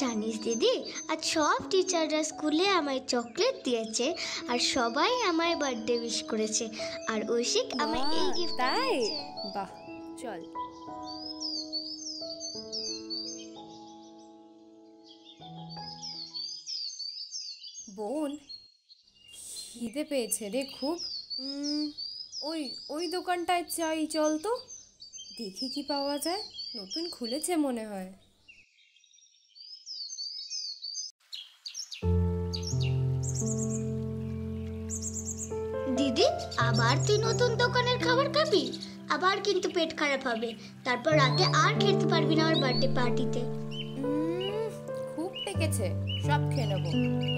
জানিস দিদি, আজ সব টিচাররা স্কুলে আমায় চকলেট দিয়েছে আর সবাই আমায় বার্থডে উইশ করেছে। আর ঐশিক আমায় এই গিফট তাই? বাহ, চল। বোন, খিদে পেয়েছে রে খুব। ওই ওই দোকানটায় চাই, চল তো দেখি কি পাওয়া যায়। নতুন খুলেছে মনে হয়। দিদি, আবার তুই নতুন দোকানের খাবার খাবি? আবার কিন্তু পেট খারাপ হবে, তারপর রাতে আর খেতে পারবি না আমার বার্থডে পার্টিতে। খুব পেকেছে, সব খেয়ে নেবো,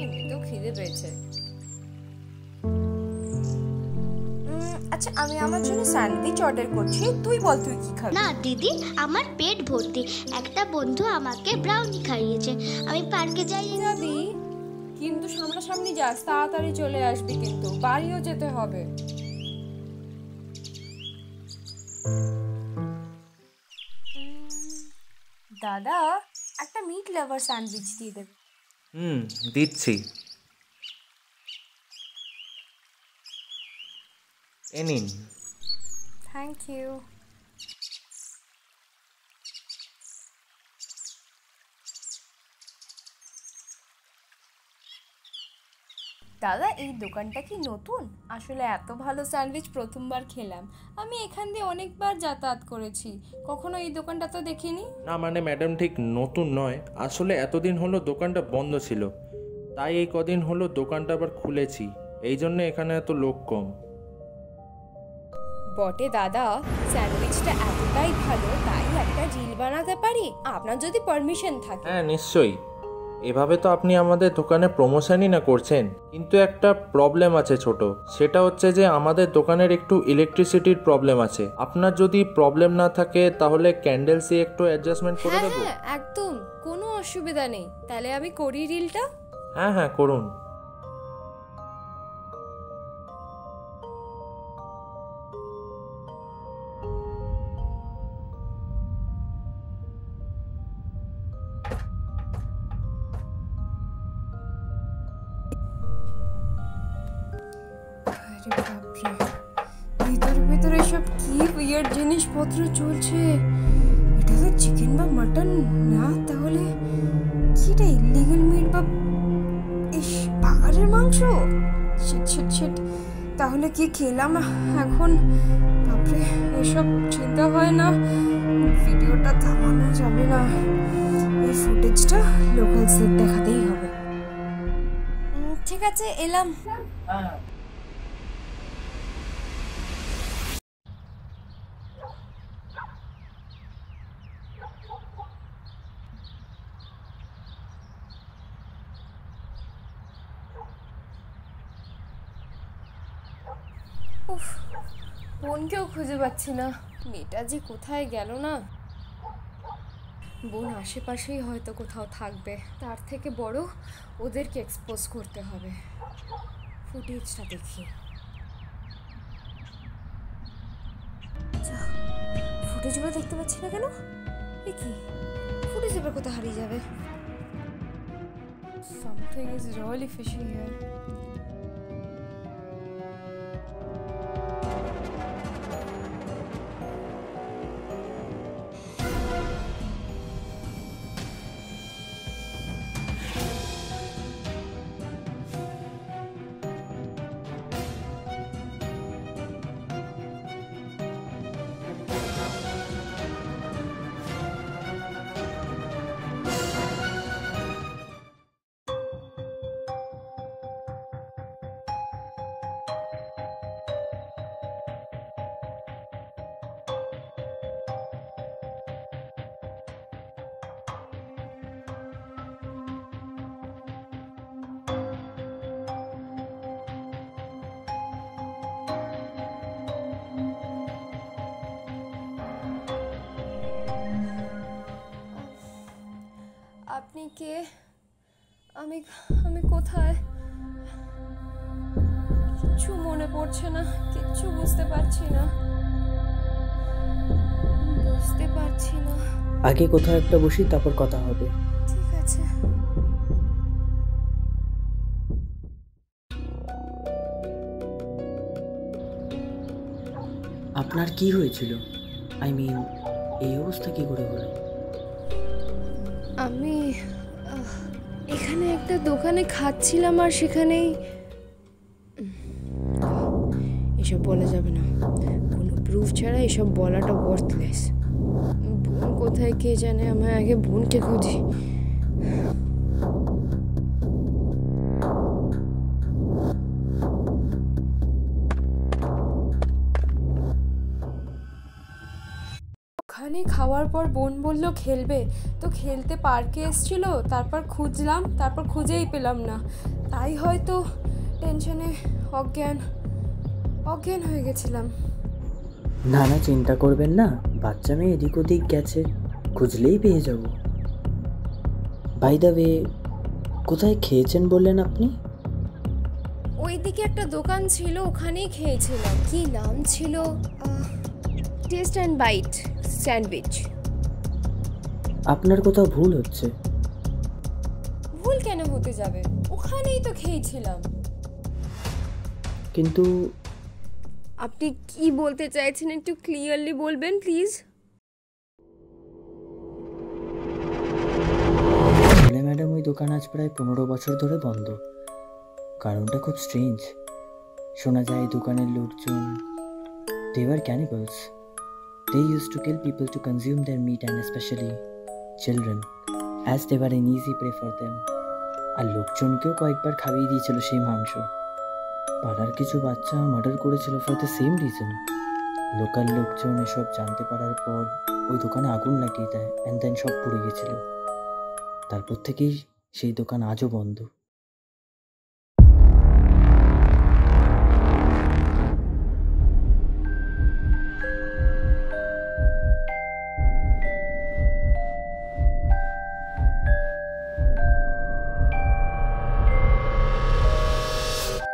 এমনিতেও খিদে পেয়েছে। আচ্ছা, আমি আমার জন্য স্যান্ডউইচ অর্ডার করছি, তুই বল তুই কি খাবি? না দিদি, আমার পেট ভর্তি। একটা বন্ধু আমাকে ব্রাউনি খাইয়েছে, আমি পার্কে যাই। যাবি, কিন্তু সামনাসামনি যাস, তাড়াতাড়ি চলে আসবি, কিন্তু বাড়িও যেতে হবে। দাদা, একটা মিট লাভার স্যান্ডউইচ দিয়ে দেবে। দিচ্ছি। এ নিন। Thank you. দাদা, এই দোকানটা কি নতুন? আসলে এত ভালো স্যান্ডউইচ প্রথমবার খেলাম। আমি এখান দিয়ে অনেকবার যাতায়াত করেছি, কখনো এই দোকানটা তো দেখিনি। না মানে ম্যাডাম, ঠিক নতুন নয়, আসলে এতদিন হলো দোকানটা বন্ধ ছিল, তাই এই কদিন হলো দোকানটা আবার খুলেছি, এই জন্য এখানে এত লোক কম। বটে দাদা, স্যান্ডউইচটা এতটাই ভালো তাই একটা রিল বানাতে পারি, আপনার যদি পারমিশন থাকে। হ্যাঁ নিশ্চয়ই, এভাবে তো আপনি আমাদের দোকানে প্রমোশনই না করছেন, কিন্তু একটা প্রবলেম আছে ছোট, সেটা হচ্ছে যে আমাদের দোকানের একটু ইলেকট্রিসিটির প্রবলেম আছে। আপনার যদি প্রবলেম না থাকে তাহলে ক্যান্ডেলস দিয়ে একটু অ্যাডজাস্টমেন্ট করে দেবো। হ্যাঁ, একদম কোনো অসুবিধা নেই, তাহলে আমি করি রিলটা। হ্যাঁ করুন। ভিতরে সব কি উইয়ার্ড জিনিসপত্র চলছে। এটা তো চিকেন বা মাটন না, তাহলে কিটা ইলিগাল মিট বা পাহাড়ের মাংস? শিট, তাহলে কি খেলাম এখন? বাপরে, এসব চিন্তা হয় না, ভিডিওটা থামানো যাবে না, এই ফুটেজটা লোকালসদের দেখাতেই হবে। ঠিক আছে, এলাম। উফ, বোনকেও খুঁজে পাচ্ছি না, মেয়েটা যে কোথায় গেল না। বোন আশেপাশেই হয়তো কোথাও থাকবে, তার থেকে বড় ওদেরকে এক্সপোজ করতে হবে। ফুটেজটা দেখি। ফুটেজগুলো দেখতে পাচ্ছি না কেন? এ কি, ফুটেজ এবার কোথায় হারিয়ে যাবে? Something is really fishy here. আপনি কে? আমি কোথায়? কিচ্ছু মনে পড়ছে না, কিচ্ছু বুঝতে পারছি না। আগে কোথাও একটা বসি, তারপর কথা হবে। ঠিক আছে। আছে। আপনার কি হয়েছিল? আই মিন, এই অবস্থা কি করে হলো? আমি এখানে একটা দোকানে খাচ্ছিলাম আর সেখানেই এসব বলা যাবে না, কোনো প্রুফ ছাড়া এসব বলাটা ওয়ার্থলেস। বোন কোথায় কে জানে, আমি আগে বোনকে খুঁজি। ওখানে খাওয়ার পর বোন বলল খেলবে, তো খেলতে পার্কে এসেছিল, তারপর খুঁজলাম, তারপর খুঁজেই পেলাম না, তাই হয়তো টেনশনে অজ্ঞান হয়ে গেছিলাম। না না, চিন্তা করবেন না, বাচ্চা মেয়ে এদিক ওদিক গেছে, খুঁজলেই পেয়ে যাব। বাই দ্য ওয়ে, কোথায় খেয়েছেন বললেন আপনি? ওইদিকে একটা দোকান ছিল, ওখানেই খেয়েছিলাম। কি নাম ছিল? Taste and bite sandwich. আপনার কোথাও ভুল হচ্ছে। ভুল কেন হতে যাবে, ওখানেই তো খেয়েছিলাম। কিন্তু আপনি কি বলতে চাইছেন একটু ক্লিয়ারলি বলবেন প্লিজ। ম্যাডাম, ওই দোকান আজ প্রায় 15 বছর ধরে বন্ধ। কারণটা খুব স্ট্রেঞ্জ। শোনা যায় এই দোকানের লোকজন they were cannibals. They used to kill people to consume their meat, and especially children, as they were an easy prey for them. আর লোকজনকেও কয়েকবার খাইয়ে দিয়েছিল সেই মাংস। পাড়ার কিছু বাচ্চা মার্ডার করেছিল for the same reason. Local লোকজন এসব জানতে পারার পর ওই দোকানে আগুন লাগিয়ে দেয়, অ্যান্ড দেন সব পুড়ে গেছিল। তারপর থেকেই সেই দোকান আজও বন্ধ।